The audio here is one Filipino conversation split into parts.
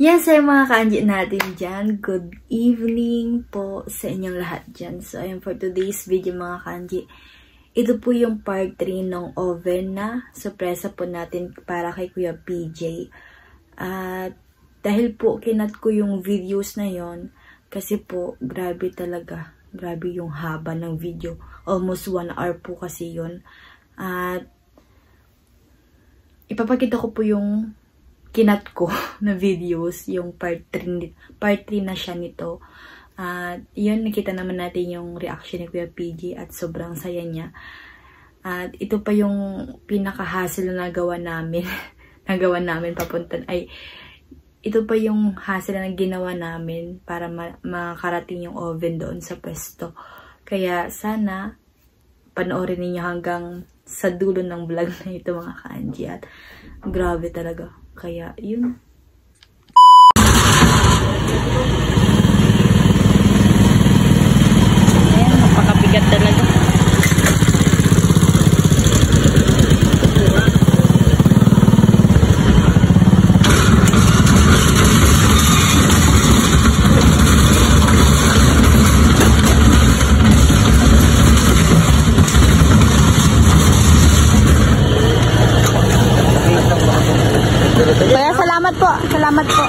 Yes, ay mga kanji natin dyan. Good evening po sa inyong lahat dyan. So, ayun for today's video mga kanji. Ito po yung part 3 ng oven na sorpresa po natin para kay Kuya PJ. At dahil po kinat ko yung videos na yon kasi po grabe talaga. Grabe yung haba ng video. Almost 1 hour po kasi yon. At ipapakita ko po yung kinat ko na videos, yung part 3 na siya nito. At yun, nakita naman natin yung reaction ni Kuya PJ at sobrang saya niya. At ito pa yung pinaka-hassle na nagawa namin. Nagawa namin papuntan. Ay, ito pa yung hassle na ginawa namin para makarating yung oven doon sa pwesto. Kaya sana panoorin niyo hanggang sa dulo ng vlog na ito mga kanji. At grabe talaga. Kaya, yun. Ayan, napakabigat talaga. Kaya salamat po. Salamat po.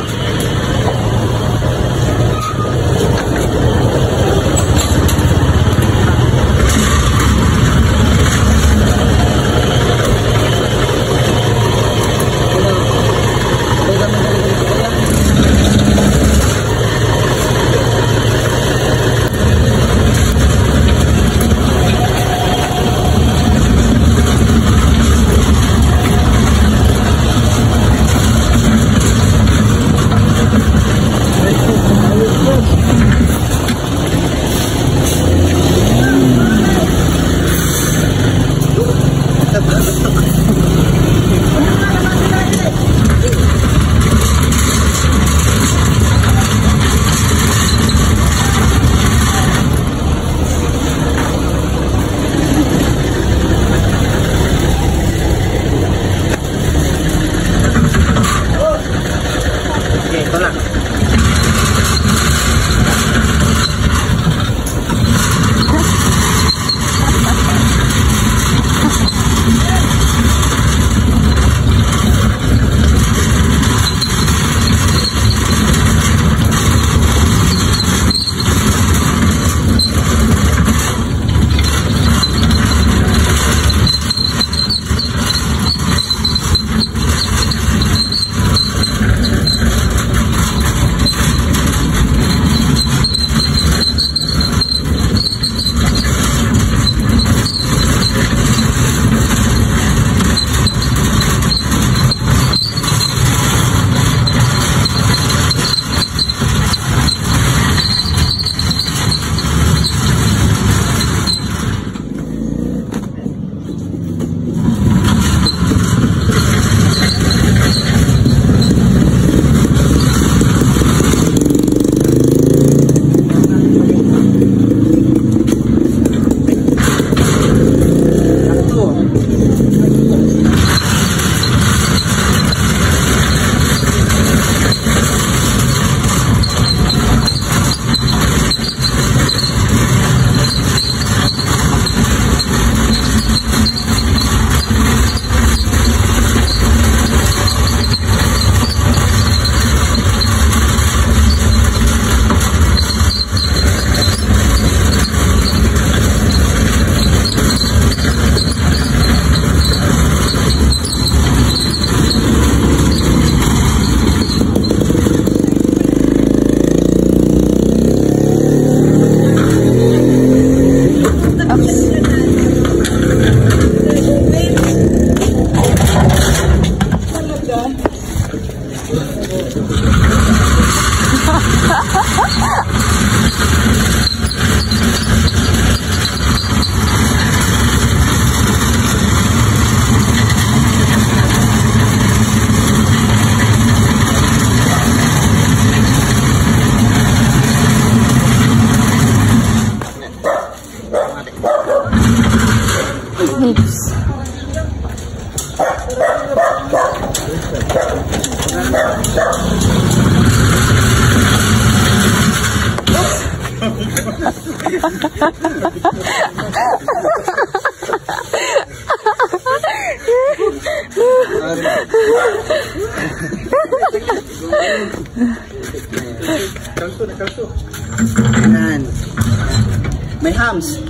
Oops. Kalso. Ayan. May hams.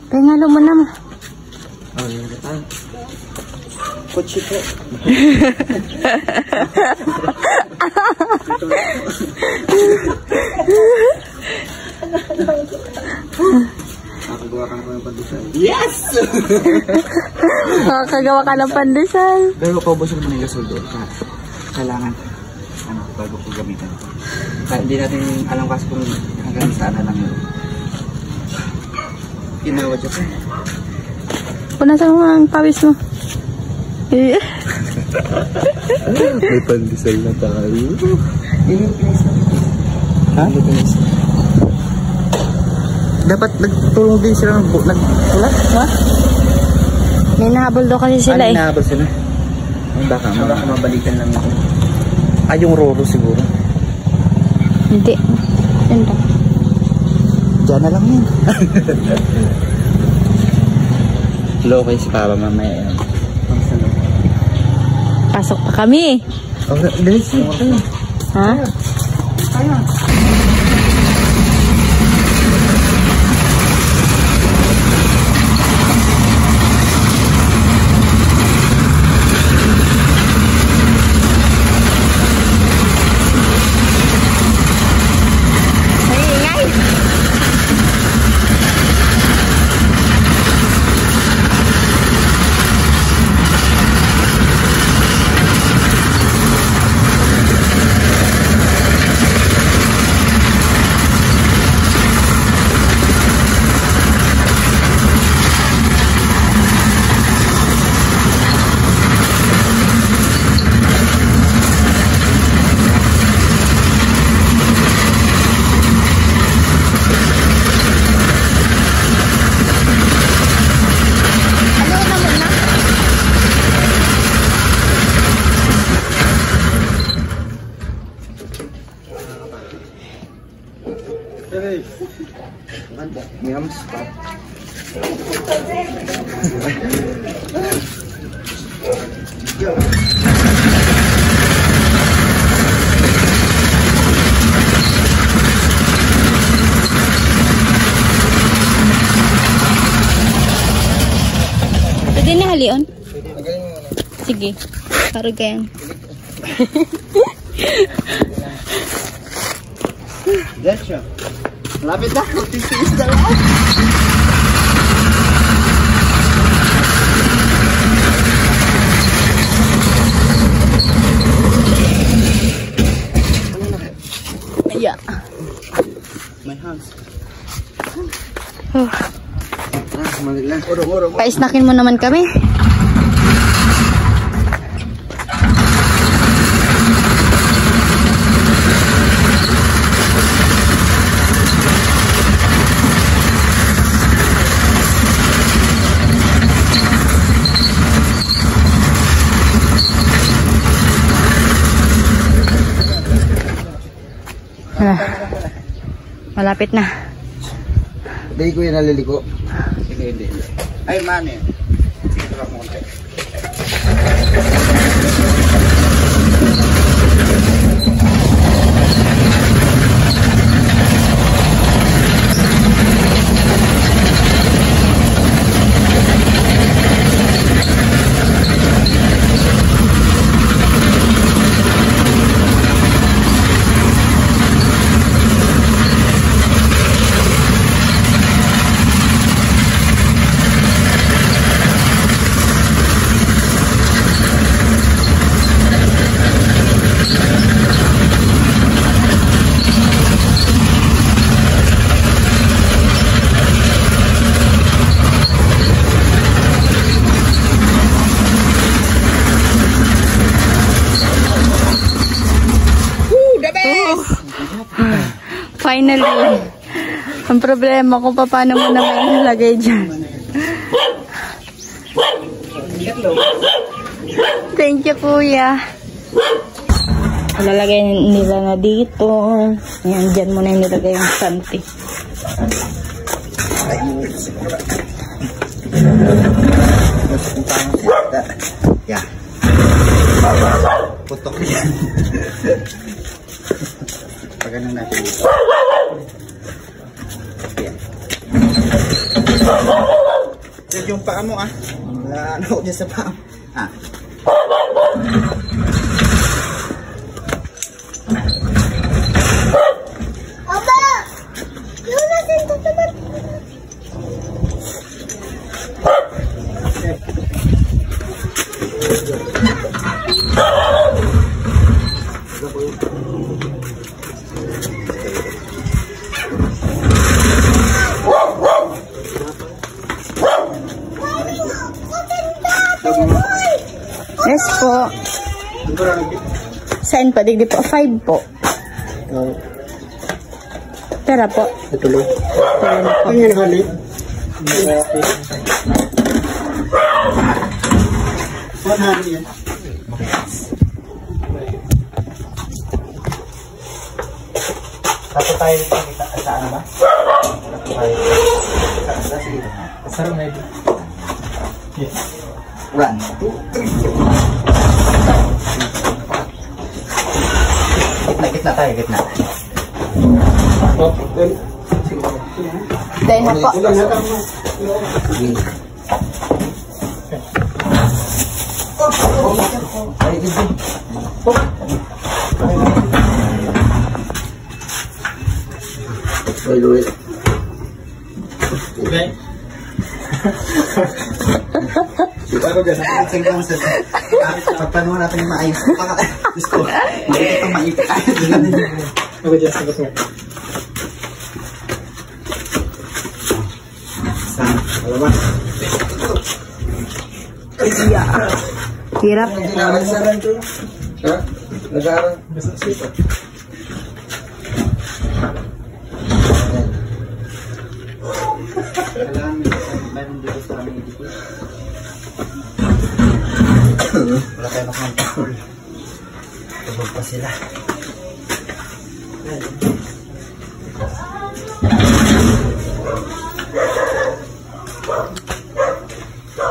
Pengalo mo na. Oh, yun na tayo. Kutsi po. Nakagawa ka ng pandesal. Yes! Makakagawa ka ng pandesal. Pero paubos mo na yung gasol doon. Kailangan bago ko gamitin. Hindi natin alam kasi kung hanggang saan na lang yun. Ginawa dyan po. Punasan mo ang pawis mo. May pandesal na tayo. Ha? Dapat nagtulong din sila ng tulad? Ha? May nahabol daw kasi sila eh. Nahabol sila? Baka mabalikan lang ito. Yung roro siguro. Hindi. Hindi. Diyan na lang yun. Hello kayo si Papa mamaya yun. Pasok pa kami. Okay, dali siya. Ha? Yams pa. Pwede na halion? Sige. Paro ganyan. Diyan siya. Lapit na. Titiis na lang. Yeah. My hands. Oh. Maliglan. Urong. Paisnakin mo naman kami. Malapit na. Hindi ko yung naliliko. Hindi. Ay, mani. Ito lang mo konti. Finally. Ang problema kung paano mo na may nilagay dyan. Thank you, kuya. Lalagay nila na dito. Ayan, dyan muna yung nilagay yung santi. Yeah. Putok yan. Pagano natin dito. Yan yung paa mo ah. Ano ko dyan sa paa. Ah. Aba! Yung natin ito naman. Yes po. Saan po? Digdi po. 5 po. Pera po. Ituloy. Pera po. Ano yan hali? Saan hali yan? Tapos tayo kita sa ano ba? Tapos tayo. Sige. Sarap na ito. Yes. 1, 2, 3. Gitna tayo, gitna. Dahil na po. Okay. Pero dyan, hanggang sa pagpanuhan natin yung maayos. Diyos ko, hindi itong maipit. Ako dyan, sabas mo. Saan? Alaman. Hirap. Nag-aaral ito. Ha? Nag-aaral. Basta sipa. Kailangan meron dito sa aming edipis. Wala tayo makontrol. Tubog pa sila.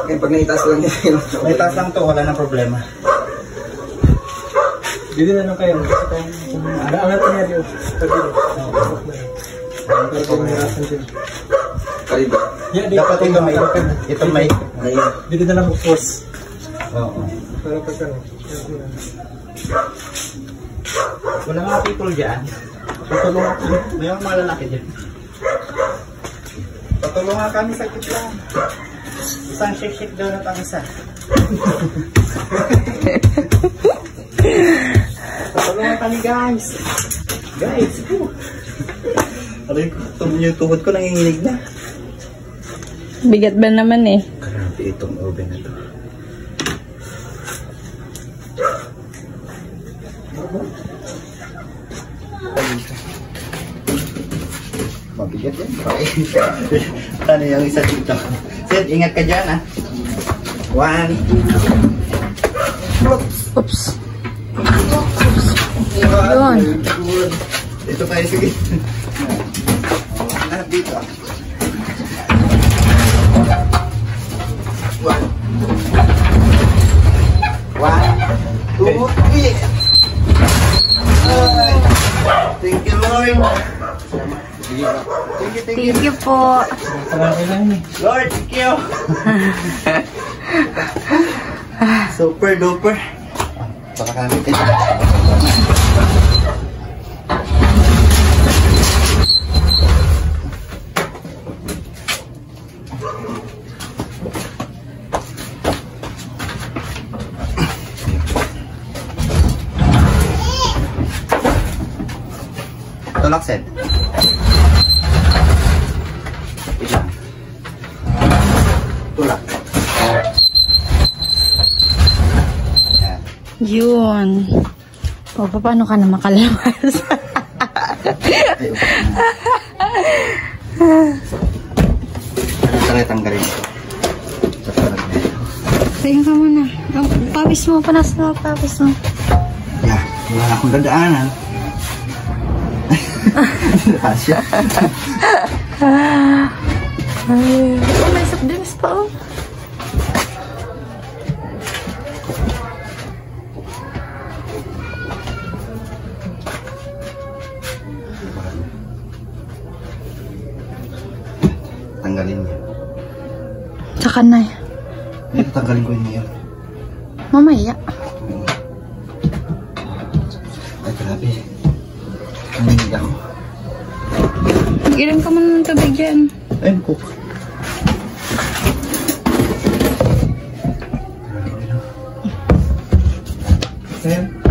Ngayon, pag naitaas lang yun. Naitaas lang to, wala nang problema. Dito na lang kayo. Angat niya dito. Kaliba. Dapat ito may. Ito may. Dito na lang force. Oo. Para pagkano. Wala mga people dyan. Patulungan kami. May mga malalaki dyan. Patulungan kami sa kitla. Isang shake-shake daw na pang isa. Patulungan kami guys. Guys. Yung tuhod ko nanginginig na. Bigat ba naman eh? Grabe itong oven na to. Mabigat yan. Ano yung isa dito? Sir, ingat ka dyan ah. 1, 2. Oops. Yun. Dito tayo, sige. Dito ah. 1, 2, 3. Thank you, Lord. Thank you po. Lord, thank you. Super duper. Baka kami ito. Tulak, Sed. Wait lang. Tulak. Yun. O, paano ka na makalabas? Tara, tanggalin ko. Tingnan ka muna. Pawis mo, panas mo, pawis mo. Yeah, wala na akong dadaanan. Asya. Ay, may soft drinks pa, oh. Tanggalin niya. Tsaka na. Ito, tanggalin ko yun ngayon. Mamaya. Ay, grabe. Nanginig ako. Ilan ka muna ng tubig dyan. Ayun ko.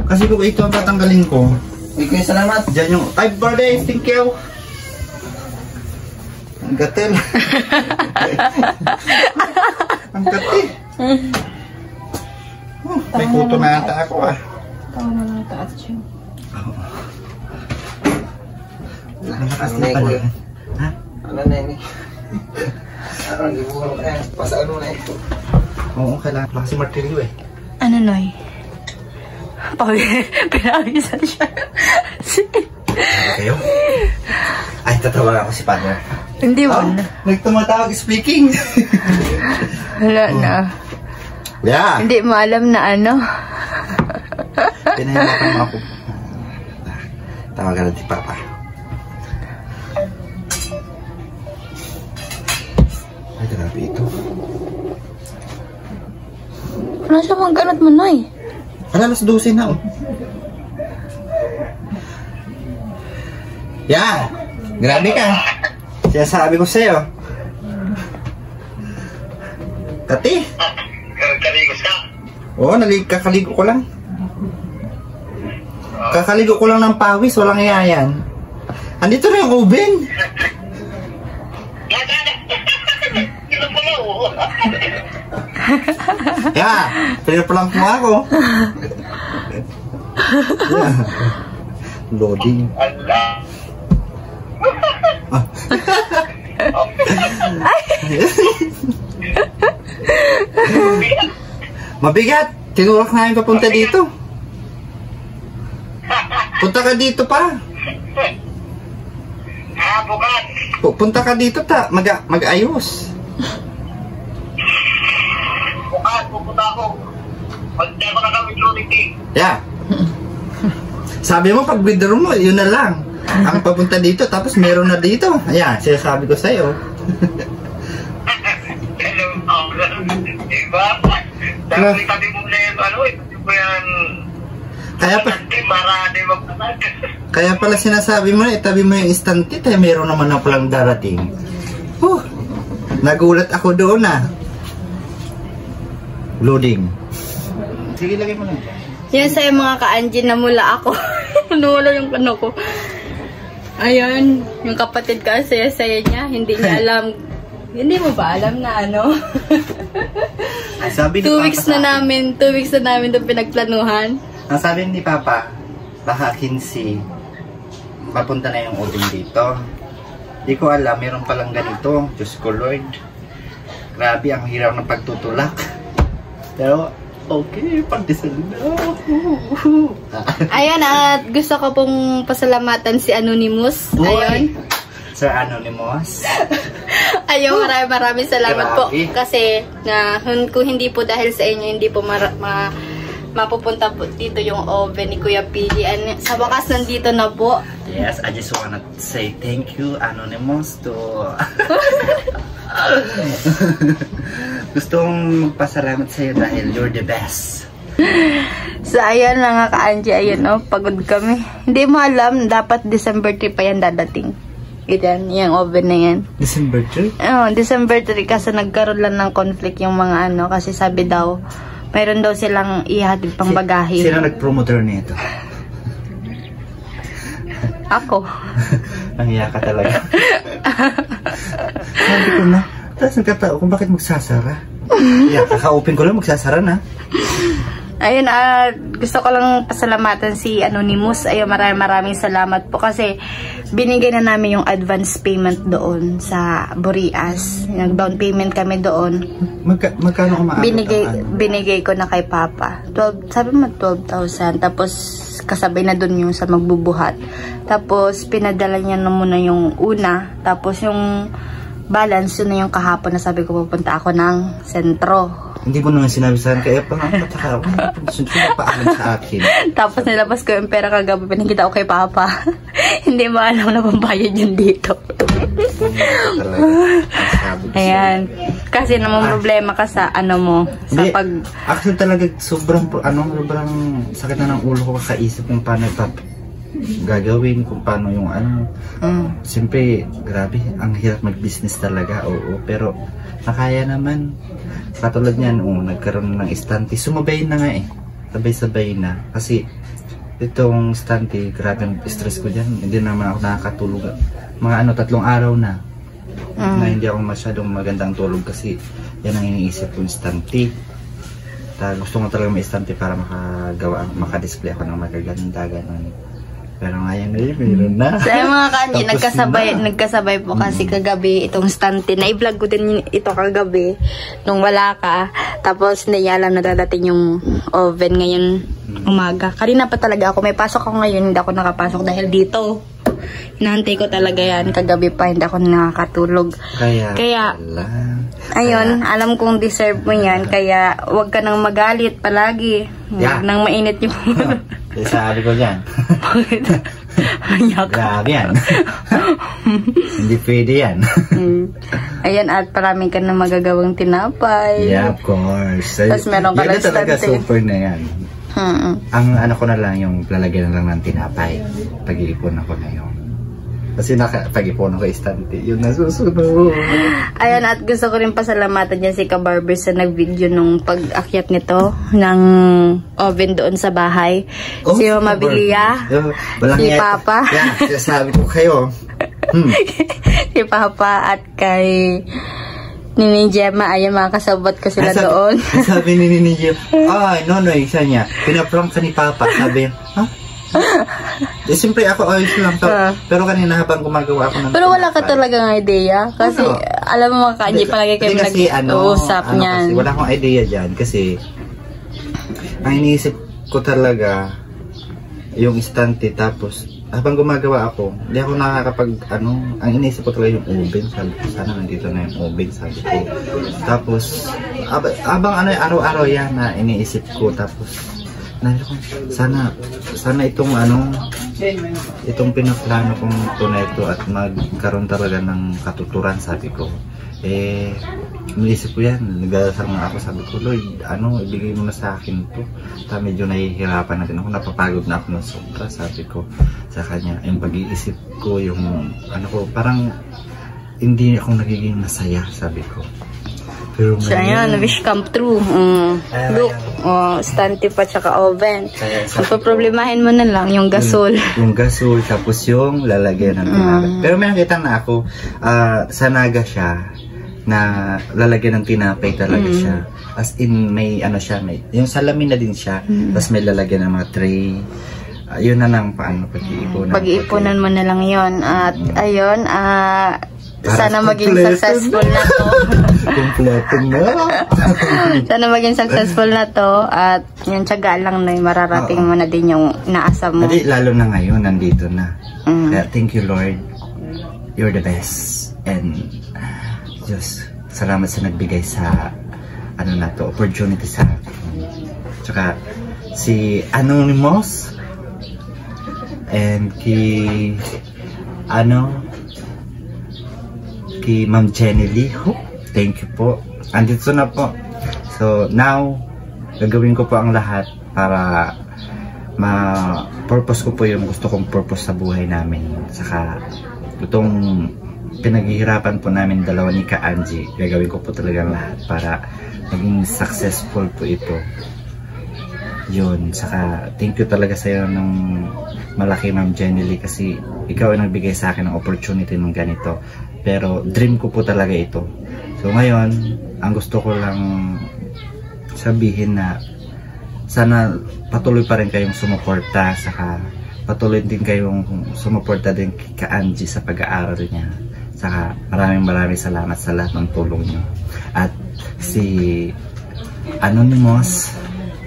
Kasi kung ito ang tatanggalin ko, okay, salamat. Diyan yung, ay, birthday, thank you. Ang gatil. Ang gatil. May kuto na yata ako ah. Tawa mo lang taas siya. Malakas na pala. Ha? Ano na yun eh? Ano, libuhan ko na yan. Pasa ano na eh. Oo, kailangan pa kasi martilyo eh. Ano, Noy? Pinawisan siya. Kayo? Ay, tatawa ako si Father. Hindi mo na. Nagtumatawag speaking. Wala na. Yeah. Hindi mo alam na ano. Pinahilakan mo ako. Tawagan natin si Papa. Ay, grabe ito. Ano siya mang ganat mo, Noy? Alas 12 na oh. Yeah. Grabe ka. Sinasabi ko sa'yo. Kati. Kaligos ka? Oo, kakaligo ko lang. Kakaligo ko lang ng pawis, walang iyayan. Andito na yung oven. Ito pala oh. Yeah, pinaplank mo ako. Yeah. Loading. Allah. Mabigat. Tinulak namin papunta dito. Punta ka dito pa. Bukas. Punta ka dito ta. Mag-ayos. Bukas, pupunta ako. Pagkaya ko na kami loading team. Yeah. Sabi mo pag withdraw mo, yun na lang. Ang papunta dito, tapos meron na dito. Ayan, sinasabi ko sa'yo. Hello, diba? Dahil tabi mo na yung ano, hindi mo yan... Kaya pala sinasabi mo na, itabi mo yung instant it, eh, meron naman na palang darating. Nagulat ako doon ah. Loading. Sige, lagay mo lang. Yan sa'yo mga ka-Angie, namula ako. Nawala yung ano ko. Ayun, yung kapatid ko, saya-saya niya. Hindi niya alam. Hindi mo ba alam na ano? Sabi ni 2 Papa weeks na namin itong pinagplanuhan. Ang sabi ni Papa, baka 15, papunta na yung oven dito. Di ko alam, meron palang ganito. Diyos ko Lord. Grabe, ang hirap ng pagtutulak. Pero, okay, pagdisal na. Ayun, at gusto ko pong pasalamatan si Anonymous. Ayun. Sir Anonymous. Ayun, maraming salamat po. Grabe. Kasi, kung hindi po dahil sa inyo, hindi po mapupunta po dito yung oven ni Kuya PG. Sa wakas, nandito na po. Yes, I just wanna say thank you, Anonymous, to... Gustong magpasalamat sa'yo dahil you're the best. So, ayan mga ka-Angie, ayun oh, pagod kami. Hindi mo alam, dapat December 3 pa yan dadating. Yan, yung oven na yan. December 3? Oo, December 3 kasi nagkaroon lang ng conflict yung mga ano, kasi sabi daw, mayroon daw silang ihatid pang bagahe. Sino nag-promoter nito? Ako. Nangiyak ka talaga. Sabi ko na, tapos nagkatao kung bakit magsasara. Yeah, kaka-open ko lang, magsasara na. Ayun, gusto ko lang pasalamatan si Anonymous. Ayun, maraming salamat po kasi binigay na namin yung advance payment doon sa Burias. Nag-down payment kami doon. Magkano kumaabot? Binigay ko na kay Papa. 12, sabi mo 12,000. Tapos kasabay na doon yung sa magbubuhat. Tapos pinadala niya na muna yung una. Tapos yung balance, yun na yung kahapon na sabi ko pupunta ako ng sentro. Hindi mo naman sinabi sa akin, kaya pataka ako, paalam sa akin. Tapos nilabas ko yung pera kagabi, pinagkita ko kay Papa. Hindi mo alam na pambayad yun dito. Ayan. Kasi naman problema ka sa ano mo, sa pag... Actually talaga, sobrang sakit na ng ulo ko kaisip kung paano gagawin, kung paano yung ano. Siyempre, grabe, ang hirap mag-business talaga, oo. Pero, nakaya naman. Katulad niyan, nagkaroon ng istante. Sumabay na nga eh. Sabay-sabay na. Kasi, itong istante, grabe ang stress ko dyan. Hindi naman ako nakakatulog. Mga 3 araw na. Na hindi ako masyadong magandang tulog kasi yan ang iniisip ko, istante. Gusto ko talaga may istante para makadisplay ako ng magaganda, gano'n. Pero ngayon meron na. Sa mga kanji, nagkasabay po kasi kagabi itong stante. Na-vlog ko din ito kagabi nung wala ka. Tapos hindi alam na dadating yung oven ngayon umaga. Kanina pa talaga ako. May pasok ako ngayon. Hindi ako nakapasok dahil dito. Hinahantay ko talaga yan. Kagabi pa hindi ako nakakatulog. Kaya ayun, alam kong deserve mo yan. Kaya wag ka nang magalit palagi. Wag nang mainit yung... Sabi ko dyan. Grabe yan. Hindi pwede yan. Ayan, at maraming ka na magagawang tinapay. Yeah, of course. Tapos meron ka lang talaga super na yan. Ang ano ko na lang, yung lalagyan na lang ng tinapay. Pag-iipon ako na yun. Kasi pag-ipon ako istante, yun nasusunod. Ayan, at gusto ko rin pasalamatan dyan si Kabarber sa nag-video nung pag-akyat nito ng oven doon sa bahay. Si Mama Bilia, si Papa. Yeah, sabi ko kayo. Si Papa at kay Nini Gemma. Ayan, mga kasabot ko sila doon. Sabi ni Nini Gemma, Nonoy, isa niya, pinaprank ka ni Papa. Sabi, siyempre ako ayos lang to. Pero kanina habang gumagawa ako ng... Pero wala ka talagang idea. Kasi alam mo mga kanji, palagi kayo nag-uusap niyan. Wala akong idea dyan. Kasi ang iniisip ko talaga yung istante. Tapos habang gumagawa ako, hindi ako ang iniisip ko talaga yung oven. Sabi ko, sana nandito na yung oven. Sabi ko. Tapos abang araw-araw yan na iniisip ko. Tapos sana itong pinaplano kong tuneto at magkaroon talaga ng katuturan, sabi ko. Nilisip ko yan, nagdasal nga ako, sabi ko, Lord, ibigay mo na sa akin to. Medyo nahihirapan natin ako, napapagod na ako ng sobra, sabi ko sa kanya. Yung pag-iisip ko, yung parang hindi ako nagiging masaya, sabi ko. Pero so ayan, wish come true. Look, stante pa tsaka oven. Problemahin mo na lang yung gasol. Yung gasol, tapos yung lalagyan ng tinapay. Pero may nakita na ako, sa Naga siya, na lalagyan ng tinapay talaga siya. As in, may yung salamin na din siya, tapos may lalagyan ng mga tray. Yun na lang pag-iipunan. Pag-iipunan mo na lang yun. At ayun, sana maging successful na to. Kompleto na. Sana maging successful na to. At yung tiyaga lang na mararating mo na din yung naasa mo. Lalo na ngayon, nandito na. Kaya thank you, Lord. You're the best. And Diyos, salamat sa nagbigay sa opportunity sa akin. Tsaka si Anonymous and kay Ma'am Jenny Lee. Thank you po. Andito na po. So now, gagawin ko po ang lahat para ma-purpose ko po yung gusto kong purpose sa buhay namin. Saka itong pinaghihirapan po namin dalawa ni Ka Angie, gagawin ko po talaga ang lahat para maging successful po ito. Yun. Saka thank you talaga sa iyo ng malaki, Ma'am Jenny Lee, kasi ikaw ay nagbigay sa akin ng opportunity ng ganito. Pero dream ko po talaga ito. So ngayon, ang gusto ko lang sabihin na sana patuloy pa rin kayong sumuporta, saka patuloy din kayong sumuporta din kay Angie sa pag-aaral niya. Saka maraming salamat sa lahat ng tulong niyo. At si Anonymous,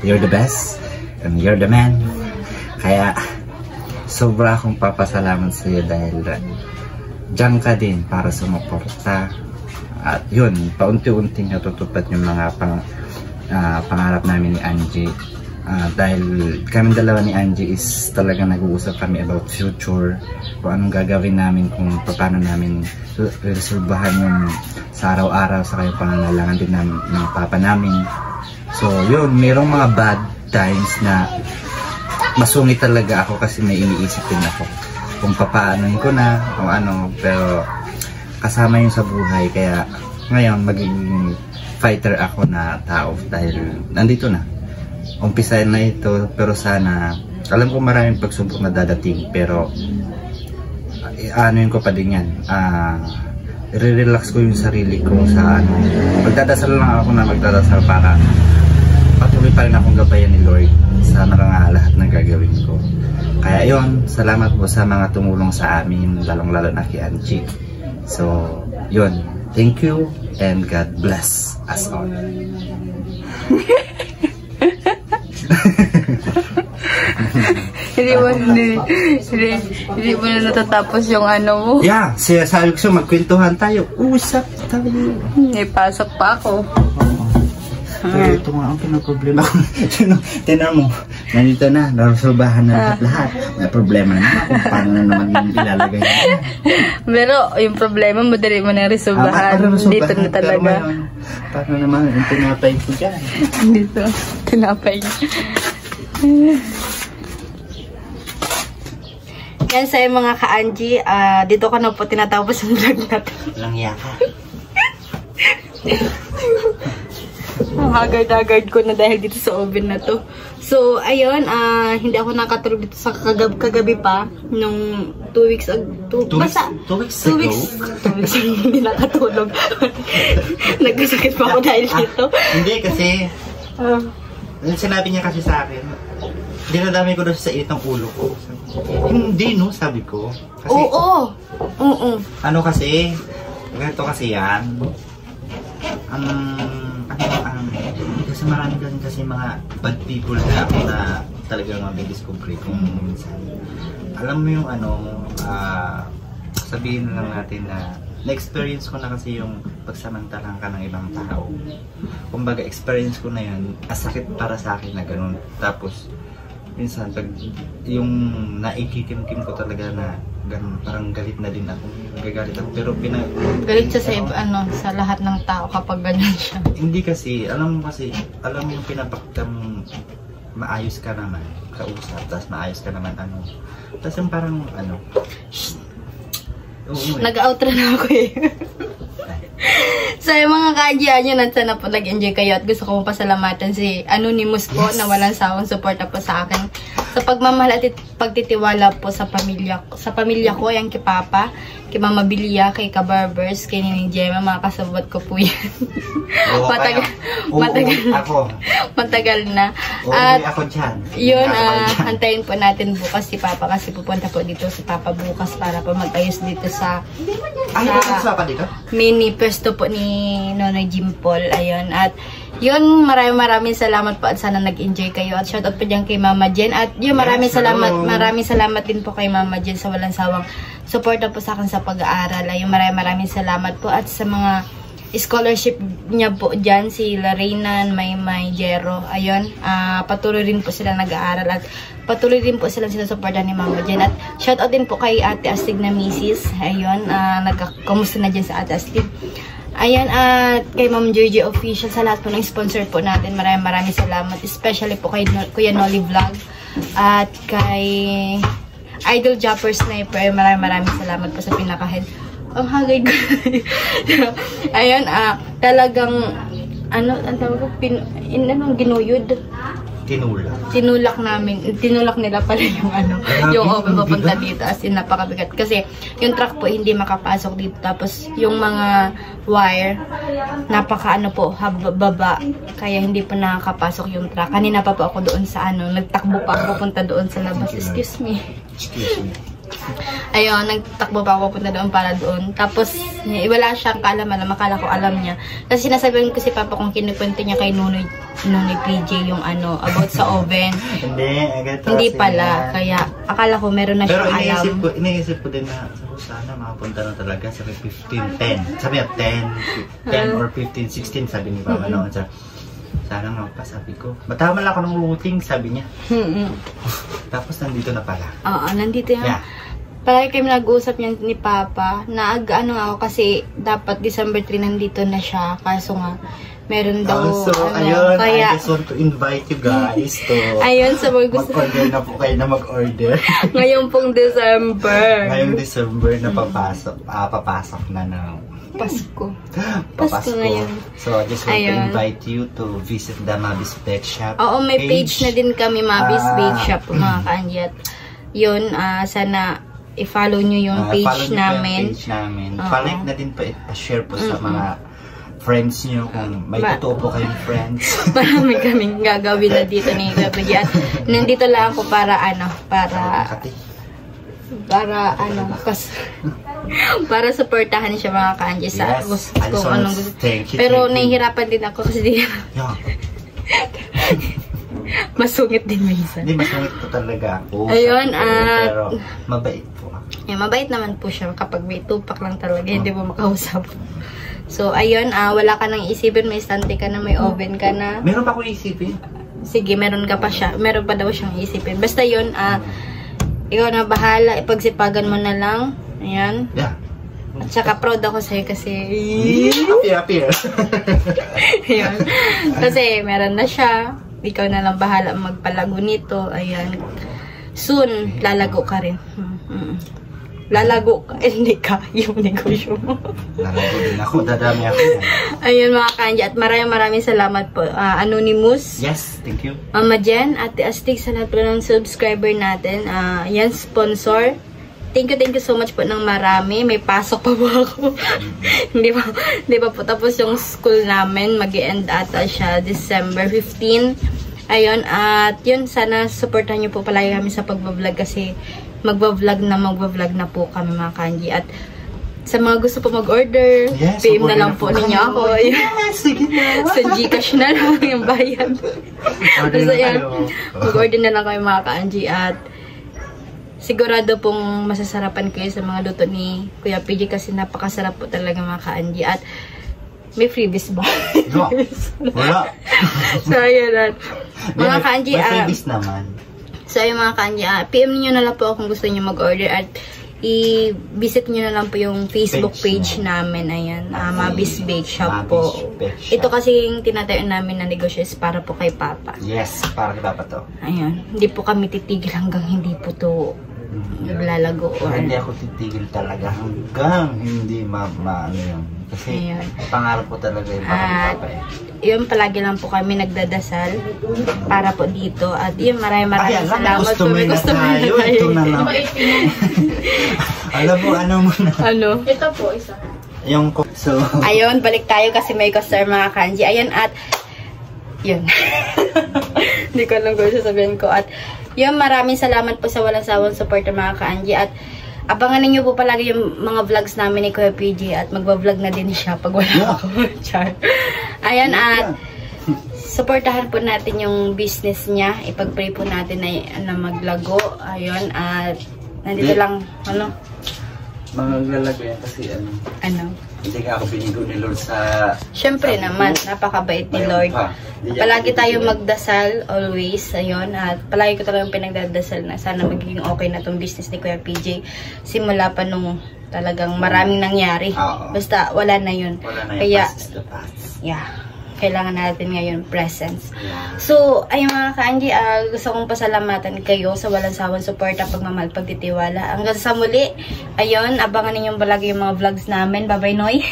you're the best and you're the man. Kaya sobra akong papasalamat sa iyo dahil diyan ka din para sumuporta. At yun, paunti-unting natutupad yung mga pangarap namin ni Angie. Dahil kami dalawa ni Angie is talaga nag-uusap kami about future, kung anong gagawin namin, kung paano namin resolbahan yung sa araw-araw sa kayong pangangailangan din ng papa namin. So yun, mayroong mga bad times na masungit talaga ako kasi may iniisip din ako kung papaanoin ko na o ano, pero kasama yun sa buhay. Kaya ngayon magiging fighter ako na tao dahil nandito na, umpisahin na ito. Pero sana, alam ko maraming pagsubok na dadating, pero anuin ko pa din yan, i-relax ko yung sarili ko sa ano, magdadasal lang ako na magdadasal para patuloy pa rin akong gabayan ni Lord sa lahat ng gagawin ko. Kaya yun, salamat po sa mga tumulong sa amin, lalong-lalo na kay Angie. So, yun, thank you and God bless us all. Hindi mo na natatapos yung ano mo. Yeah, sabi ko magkwentuhan tayo, usap tayo. Ipasok pa ako. Pero ito nga ang pinaproblema ko. Tinan mo, nandito na, naresolbahan na lahat. May problema na kung paano na naman yung ilalagay na. Pero yung problema, madali mo na resolbahan. Dito na talaga. Paano naman yung tinapay ko dyan? Dito, tinapay. Yan sa'yo mga ka-Angie, dito ka na po tinatapos ang vlog natin. Walang yaka. Hagard-hagard ko na dahil dito sa oven na to. So, ayun, hindi ako nakatulog dito sa kagabi pa. Nung 2 weeks ago. 2 weeks hindi nakatulog. Nagkasakit pa ako dahil dito. Hindi kasi, sinabi niya kasi sa akin, dinadami ko daw sa init ng ulo ko. Hindi no, sabi ko. Kasi, oo. Ano kasi, ganito kasi yan. Kasi marami kasi mga bad people na ako na talagang mabidiscovery kung minsan. Alam mo yung ano, sabihin lang natin na na-experience ko na kasi yung pagsamantalang ka ng ibang tao. Kumbaga, experience ko na yun, sakit para sa akin na ganun. Tapos, minsan, pag yung naikikim-kim ko talaga na ganun, parang galit na din ako. Gagalit ako, pero galit siya sa sa lahat ng tao kapag ganyan siya. Hindi kasi, alam mo yung pinapaktam maayos ka naman, kausap, tapos maayos ka naman, tapos yung parang, nag-outro na ako eh. So yung mga ka-Angie nyo, sana po nag-enjoy kayo at gusto ko pasalamatan si Anonymous po na walang sawang suporta po sa akin sa pagmamahal at pagtitiwala po sa pamilya ko, yung kay Papa, kay Mama Bilia, kay Kabarbers, kay Nining Gemma, mga kasabot ko po yan. Matagal na. At ako dyan. Yun, antayin po natin bukas si Papa kasi pupunta po dito si Papa bukas para po mag-ayos dito sa mini pwesto po ni Nonoy Jim Paul. Ayun. At yun, maraming salamat po at sana nag-enjoy kayo. At shoutout po dyan kay Mama Jen. At yun, maraming salamat din po kay Mama Jen sa walang sawang suporta po sa akin sa pag-aaral. Ayun, maraming salamat po. At sa mga scholarship niya po dyan, si Lorena, Maymay, Jero. Ayun, patuloy rin po sila nag-aaral at patuloy din po sila sinusuportan ni Mama Jen. At shoutout din po kay Ate Astig na Mrs. Ayun, nagkamusta na dyan sa Ate Astig. Ayan, at kay Ma'am Georgie Official, sa lahat po ng sponsor po natin, maraming salamat. Especially po kay Kuya Nolly Vlog at kay Idol Japper Sniper, maraming salamat po sa pinaka-head. Ang hagay ko. Ayan, talagang, ang tawag ko, ginuyod. tinulak nila pala yung yung oven papunta dito, as in napakabigat kasi yung truck po hindi makapasok dito, tapos yung mga wire baba, kaya hindi po nakakapasok yung truck. Kanina pa po ako doon sa nagtakbo pa ako papunta doon sa labas. Excuse me. Ayun, nagtakbo pa ako punta doon para doon. Tapos, wala siyang kaalaman. Makala ko alam niya. Kasi sinasabihan ko si Papa kung kinukwento niya kay Nunoy PJ yung about sa oven. Hindi pala. Kaya, akala ko meron na siyang alam. Pero iniisip ko din na sana makapunta na talaga sa 15-10. Sabi niya 10 or 15-16 sabi ni Papa noon. Sana sabi ko. Matama lang ako ng routing, sabi niya. Tapos nandito na pala. Oo, nandito na. Yeah. Palagi kami nag-uusap niya ni Papa na ako kasi dapat December 3 nandito na siya. Kaso nga, meron daw ayun, kaya, I just want to invite you guys to ayun, sa mga gusto mag-order na po kayo na mag-order. Ngayong pong December. Ngayong December na papasok na ng Pasko ngayon. So, I just want to invite you to visit the Mabis Bake Shop. Oo, may page na din kami, Mabis Bake Shop, mga ka-Angie. At yun, sana i-follow nyo yung page namin. Palike na din pa, share po sa mga friends nyo kung may totoo po kayong friends. Marami kaming gagawin na dito ni Gabi. At nandito lang ako para para supportahan siya mga ka-Angie sa kung anong gusto. Pero nahihirapan din ako kasi masungit din minsan. Hindi, masungit po talaga ako. Ayun, pero mabait po ako. Mabait naman po siya kapag may tupak lang talaga, hindi mo makausap. So, ayun, wala ka nang isipin, may stante ka na, may oven ka na. Meron pa akong isipin? Sige, meron pa daw siyang isipin. Basta yun, ikaw na bahala, ipagsipagan mo na lang. Ayan. Yeah. At saka proud ako sa'yo kasi happy. Ayan. Kasi meron na siya. Ikaw na lang bahala magpalago nito. Ayan. Soon, lalago ka rin. Lalago ka. Hindi ka. Yung negosyo mo. Lalago din ako. Dadami ako. Ayun mga ka-Angie. At maraming salamat po. Anonymous. Yes, thank you. Mama Jen. Ate Astig sa lahat po ng subscriber natin. Yan, sponsor. Thank you so much po ng marami. May pasok pa po ako. Hindi pa po tapos yung school namin. Mag-e-end ata siya December 15. Ayun, at yun, sana supportan niyo po palagi kami sa pagbablog kasi magbablog na po kami mga ka-Angie. At sa mga gusto po mag-order, PM na lang po ninyo ako. Sige na. Sa Gcash na lang yung bayad. Basta yan, mag-order na lang kayo mga ka-Angie. At sigurado pong masasarapan kayo sa mga luto ni Kuya PJ kasi napakasarap po talaga mga ka-Angie. At may freebies ba? Wala. So, ayan. Mga ka-Angie, may freebies naman. So, ayun mga ka-Angie, PM niyo na lang po kung gusto niyo mag-order at i-visit niyo na lang po yung Facebook page namin. Ayan, Mabis Bake Shop po. Ito kasi yung tinatayo namin na negosyo is para po kay Papa. Yes, para kay Papa to. Ayan, hindi po kami titigil hanggang hindi po to naglalago. Hindi ako titigil talaga hanggang hindi ano yun. Kasi pangarap ko talaga yung para kay Papa eh. Yun, palagi lang po kami nagdadasal para po dito. At yun, maraming salamat po. May customer na tayo. Ito na lang. Alam mo, ano muna? Ano? Ito po, isa. Yung so, ayun, balik tayo kasi may customer mga ka-Angie. Ayun, at yun. Hindi ko alam kung sasabihin ko. At yun, maraming salamat po sa walang sawang support mga ka-Angie. At abangan niyo po palagi yung mga vlogs namin ni Kuya PJ at magba-vlog na din siya pag wala ako. Char. Ayan, at supportahan po natin yung business niya. Ipag-pray po natin na maglago. Ayun, at nandito lang, Maglalagay yan kasi hindi ka ako binigo ni Lord sa... Siyempre naman, napakabait ni Lord. Palagi tayo magdasal, always. Ayun, at palagi ko talagang pinagdadasal na sana magiging okay na tong business ni Kuya PJ. Simula pa nung talagang maraming nangyari. Basta wala na yun. Wala na yun. Kaya, past is the past. yeah. kailangan natin ngayon, presence. So, ayun mga ka-Angie, gusto kong pasalamatan kayo sa walang sawang suporta, pagmamahal, pagtitiwala. Hanggang sa muli, ayun, abangan ninyong palagi yung mga vlogs namin. Bye-bye, Noy.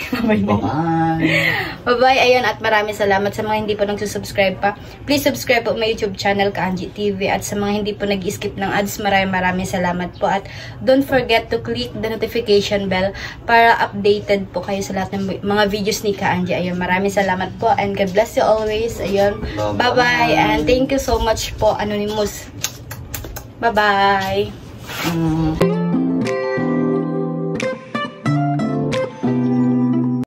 Bye-bye. Ayun, at maraming salamat sa mga hindi po nagsusubscribe pa. Please subscribe po my YouTube channel, Ka-Angie TV. At sa mga hindi po nag-skip ng ads, maraming salamat po. At don't forget to click the notification bell para updated po kayo sa lahat ng mga videos ni Ka-Angie. Ayun, maraming salamat po. And God bless you always. Ayun, bye-bye. And thank you so much po, Anonymous. Bye-bye.